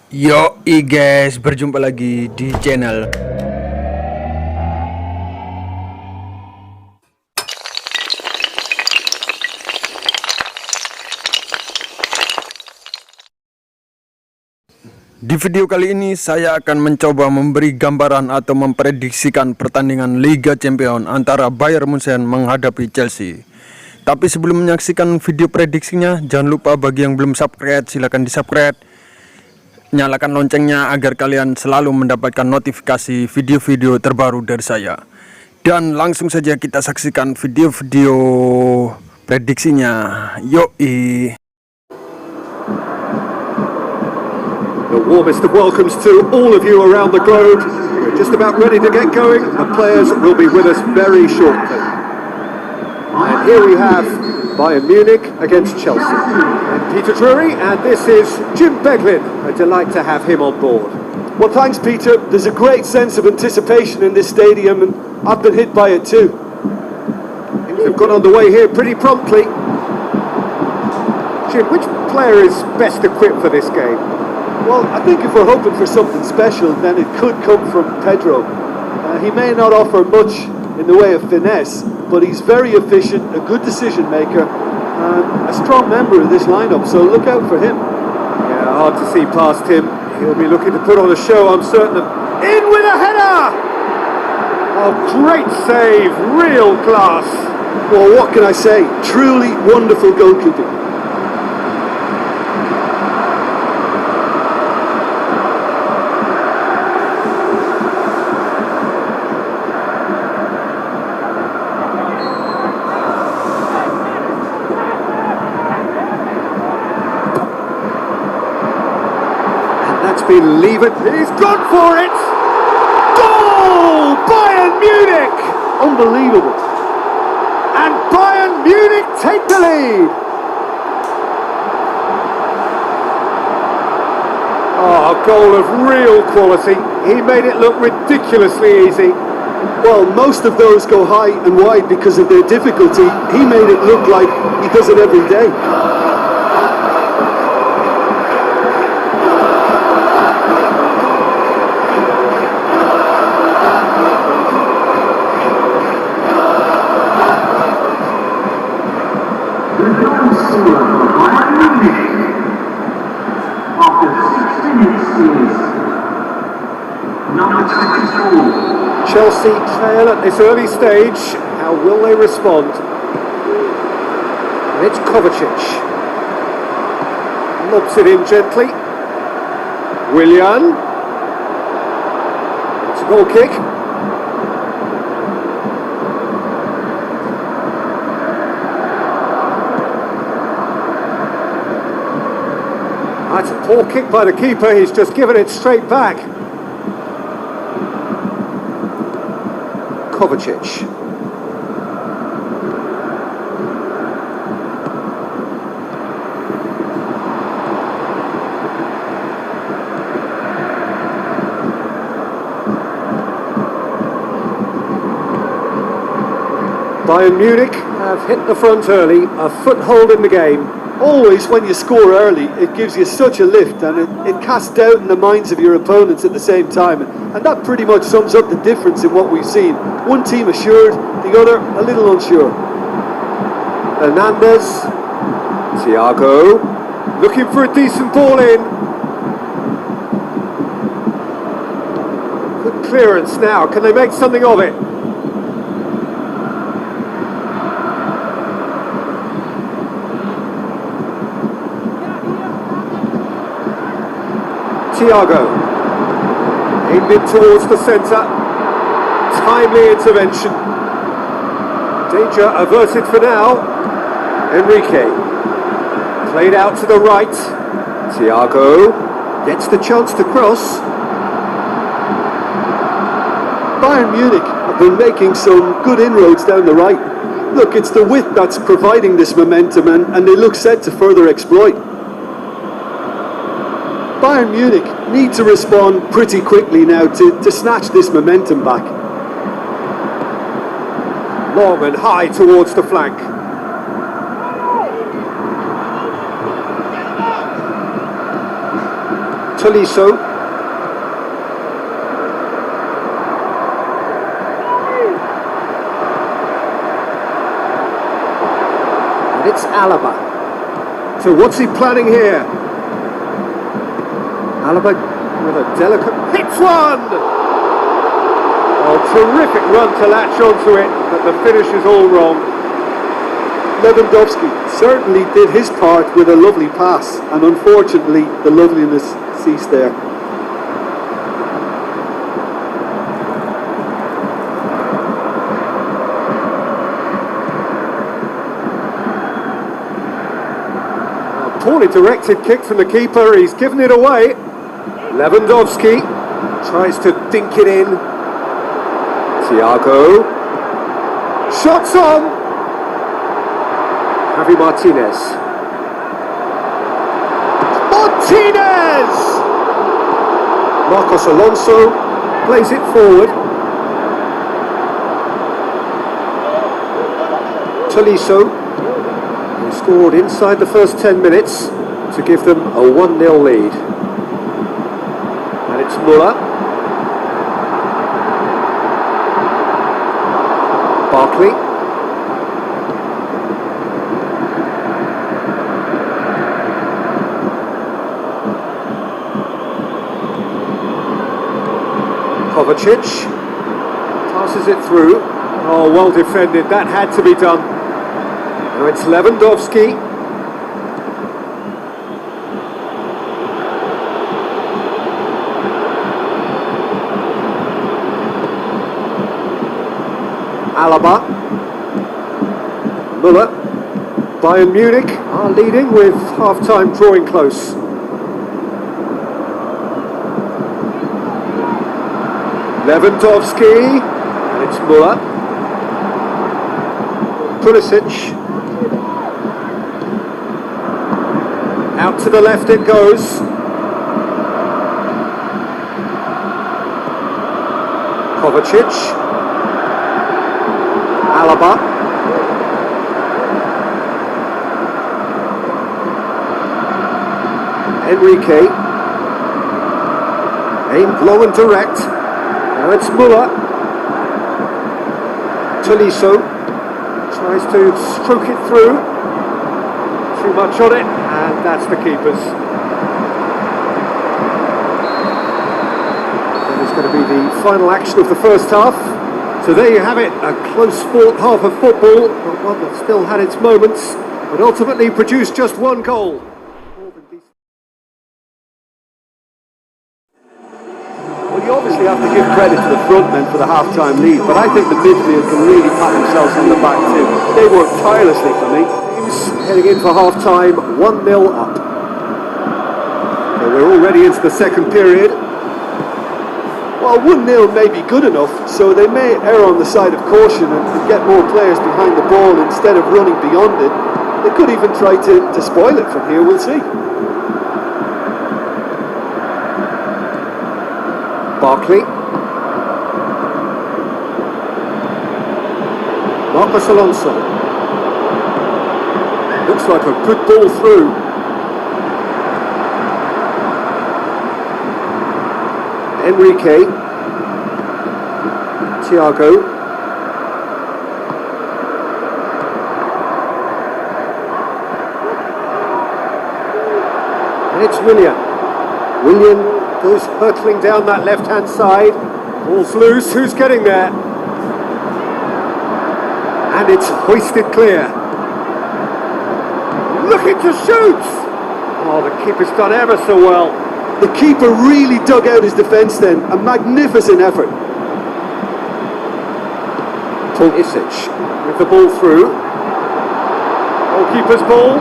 Yoi guys, berjumpa lagi di channel Di video kali ini saya akan mencoba memberi gambaran atau memprediksikan pertandingan Liga Champions antara Bayern Munchen menghadapi Chelsea. Tapi sebelum menyaksikan video prediksinya, jangan lupa bagi yang belum subscribe silahkan di subscribe, nyalakan loncengnya agar kalian selalu mendapatkan notifikasi video-video terbaru dari saya. Dan langsung saja kita saksikan video-video prediksinya. Yoi. The warmest of welcomes to all of you around the globe. We're just about ready to get going. The players will be with us very shortly. And here we have Bayern Munich against Chelsea. I'm Peter Drury, and this is Jim Beglin. A delight to have him on board. Well, thanks, Peter. There's a great sense of anticipation in this stadium, and I've been hit by it too. Things have got underway here pretty promptly. Jim, which player is best equipped for this game? Well, I think if we're hoping for something special, then it could come from Pedro. He may not offer much in the way of finesse, but he's very efficient, a good decision maker, and a strong member of this lineup, so look out for him. Yeah, hard to see past him. He'll be looking to put on a show, I'm certain of. In with a header! Oh, great save, real class. Well, what can I say? Truly wonderful goalkeeping. Believe it, he's gone for it! Goal! Bayern Munich! Unbelievable. And Bayern Munich take the lead! Oh, a goal of real quality. He made it look ridiculously easy. Well, most of those go high and wide because of their difficulty. He made it look like he does it every day. Chelsea trail at this early stage. How will they respond? And it's Kovacic. Lobs it in gently. Willian. It's a goal kick. That's a poor kick by the keeper. He's just given it straight back. Kovacic. Bayern Munich have hit the front early, a foothold in the game. Always when you score early, it gives you such a lift, and it casts doubt in the minds of your opponents at the same time, and that pretty much sums up the difference in what we've seen. One team assured, the other a little unsure. Hernandez, Thiago, looking for a decent ball in. Good clearance now, can they make something of it? Thiago, aimed in towards the centre, timely intervention, danger averted for now. Enrique, played out to the right, Thiago, gets the chance to cross. Bayern Munich have been making some good inroads down the right. Look, it's the width that's providing this momentum, and they look set to further exploit. Bayern Munich need to respond pretty quickly now to snatch this momentum back. Long and high towards the flank. Tolisso. And it's Alaba. So what's he planning here? Alaba with a delicate hits one! Oh, terrific run to latch onto it, but the finish is all wrong. Lewandowski certainly did his part with a lovely pass, and unfortunately the loveliness ceased there. Poorly directed kick from the keeper, he's given it away. Lewandowski tries to dink it in. Thiago. Shots on! Javi Martinez. Martinez! Marcos Alonso plays it forward. Tolisso, who scored inside the first 10 minutes to give them a 1-0 lead. And it's Muller. Barkley. Kovacic passes it through. Oh, well defended. That had to be done. Now it's Lewandowski. Alaba. Muller. Bayern Munich are leading with half-time drawing close. Lewandowski, and it's Muller. Pulisic. Out to the left it goes. Kovacic. Alaba. Enrique. Aimed low and direct. Now it's Muller. Tolisso tries to stroke it through. Too much on it, and that's the keeper's. That is going to be the final action of the first half. So there you have it, a close fought half of football, but one that still had its moments, but ultimately produced just one goal. Well, you obviously have to give credit to the front men for the half-time lead, but I think the midfield can really pat themselves on the back too. They worked tirelessly for me. Heading in for half-time, 1-0 up. So we're already into the second period. Well, 1-0 may be good enough, so they may err on the side of caution and get more players behind the ball instead of running beyond it. They could even try to spoil it from here, we'll see. Barkley. Marcos Alonso. Looks like a good ball through. Enrique. Thiago. And it's Willian. Willian goes hurtling down that left-hand side. Ball's loose. Who's getting there? And it's hoisted clear. Looking to shoot! Oh, the keeper's done ever so well. The keeper really dug out his defence then. A magnificent effort. Pulisic with the ball through. Goalkeeper's ball.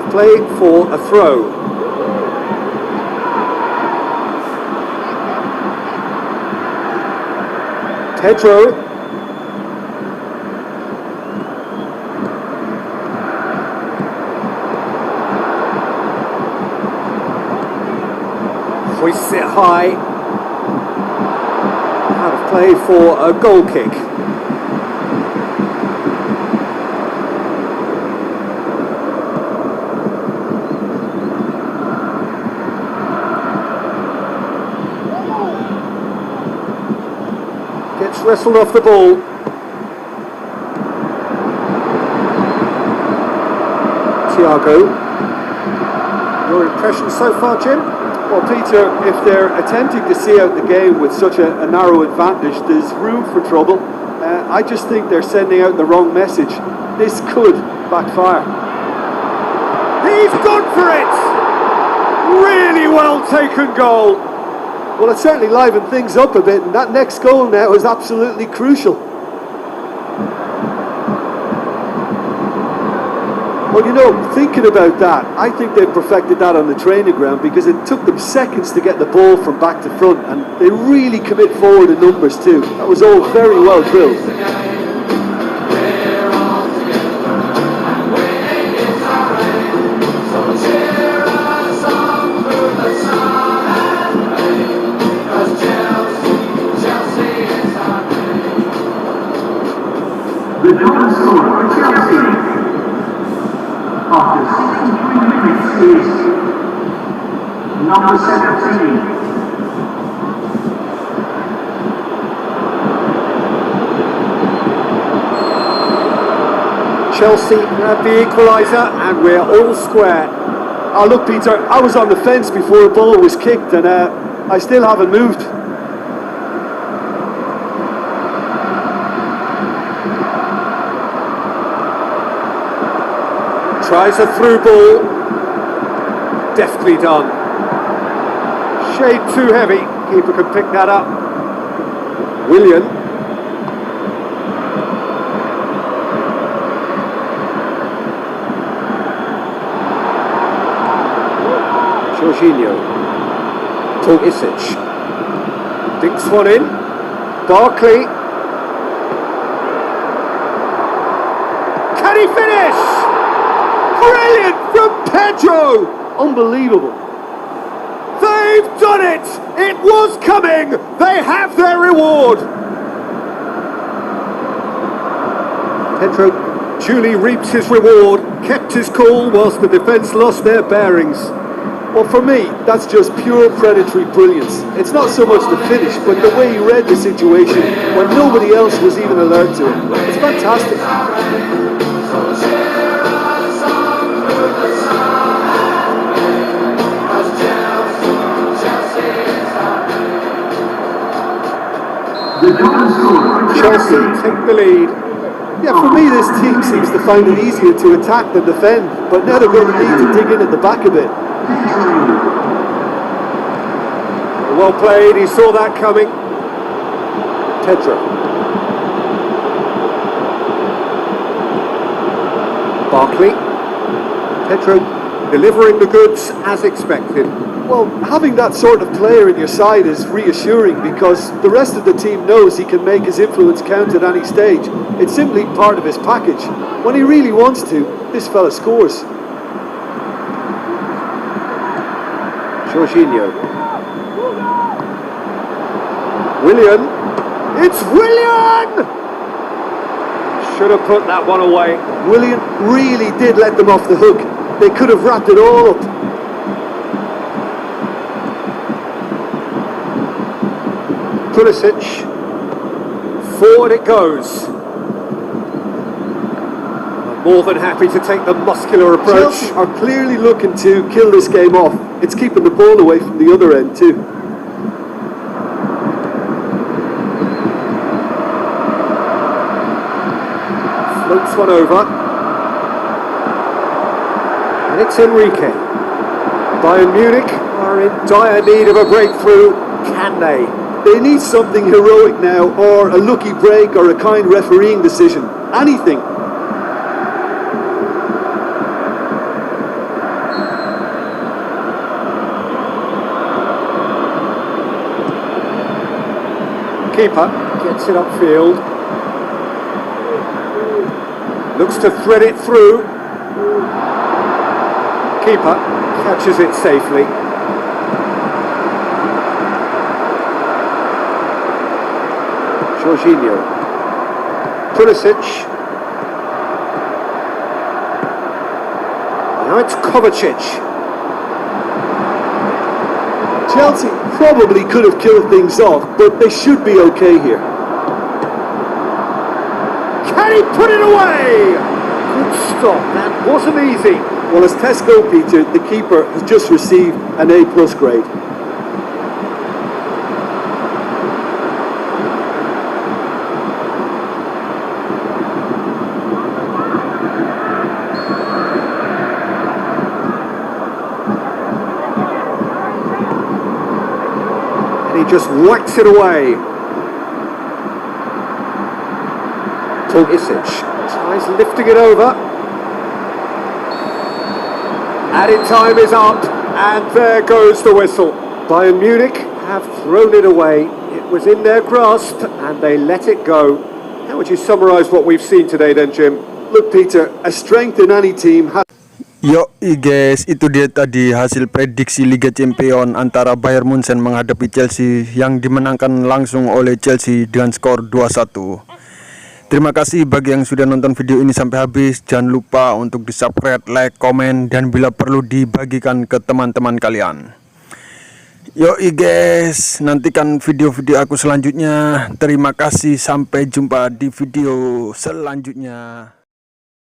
Play for a throw. Pedro. Hoists it high. Out of play for a goal kick. wrestled off the ball. Thiago. Your impression so far, Jim? Well, Peter, if they're attempting to see out the game with such a narrow advantage, there's room for trouble. I just think they're sending out the wrong message. This could backfire. He's gone for it! Really well taken goal. Well, it certainly livened things up a bit, and that next goal now is absolutely crucial. Well, you know, thinking about that, I think they perfected that on the training ground because it took them seconds to get the ball from back to front, and they really commit forward in numbers too. That was all very well drilled. The goal scorer for Chelsea after 63 minutes is number 17. Chelsea have the equaliser and we're all square. Oh, look, Peter, I was on the fence before the ball was kicked, and I still haven't moved. Tries a through ball. Deftly done. Shade too heavy. Keeper can pick that up. Willian. Jorginho. Pulisic. Dinks one in. Barkley. Can he finish? Brilliant from Pedro! Unbelievable. They've done it! It was coming! They have their reward! Pedro duly reaps his reward, kept his cool whilst the defence lost their bearings. Well, for me, that's just pure predatory brilliance. It's not so much the finish, but the way he read the situation when nobody else was even alert to it. It's fantastic. Chelsea take the lead. Yeah, for me, this team seems to find it easier to attack than defend, but now they're going to need to dig in at the back a bit. Well played, he saw that coming. Pedro. Barkley. Pedro delivering the goods as expected. Well, having that sort of player in your side is reassuring because the rest of the team knows he can make his influence count at any stage. It's simply part of his package. When he really wants to, this fella scores. Jorginho. Willian. It's Willian! Should have put that one away. Willian really did let them off the hook. They could have wrapped it all up. Pulisic. Forward it goes. More than happy to take the muscular approach. Chelsea are clearly looking to kill this game off. It's keeping the ball away from the other end too. Floats one over. And it's Enrique. Bayern Munich are in dire need of a breakthrough. Can they? They need something heroic now, or a lucky break, or a kind refereeing decision. Anything. Keeper gets it upfield. Looks to thread it through. Keeper catches it safely. Jorginho. Pulisic. Now it's Kovacic. Chelsea probably could have killed things off, but they should be okay here. and he put it away! Good stop, that wasn't easy. Well, as Tesco, Peter, the keeper has just received an A+ grade. And he just whacks it away. Isic tries lifting it over. Added time is up, and there goes the whistle. Bayern Munich have thrown it away. It was in their grasp, and they let it go. How would you summarise what we've seen today then, Jim? Look, Peter, a strength in any team has... Yo guys, itu dia tadi hasil prediksi Liga Champion antara Bayern Munchen menghadapi Chelsea yang dimenangkan langsung oleh Chelsea dengan skor 2-1. Terima kasih bagi yang sudah nonton video ini sampai habis. Jangan lupa untuk di-subscribe, like, komen, dan bila perlu dibagikan ke teman-teman kalian. Yoi guys, nantikan video-video aku selanjutnya. Terima kasih, sampai jumpa di video selanjutnya.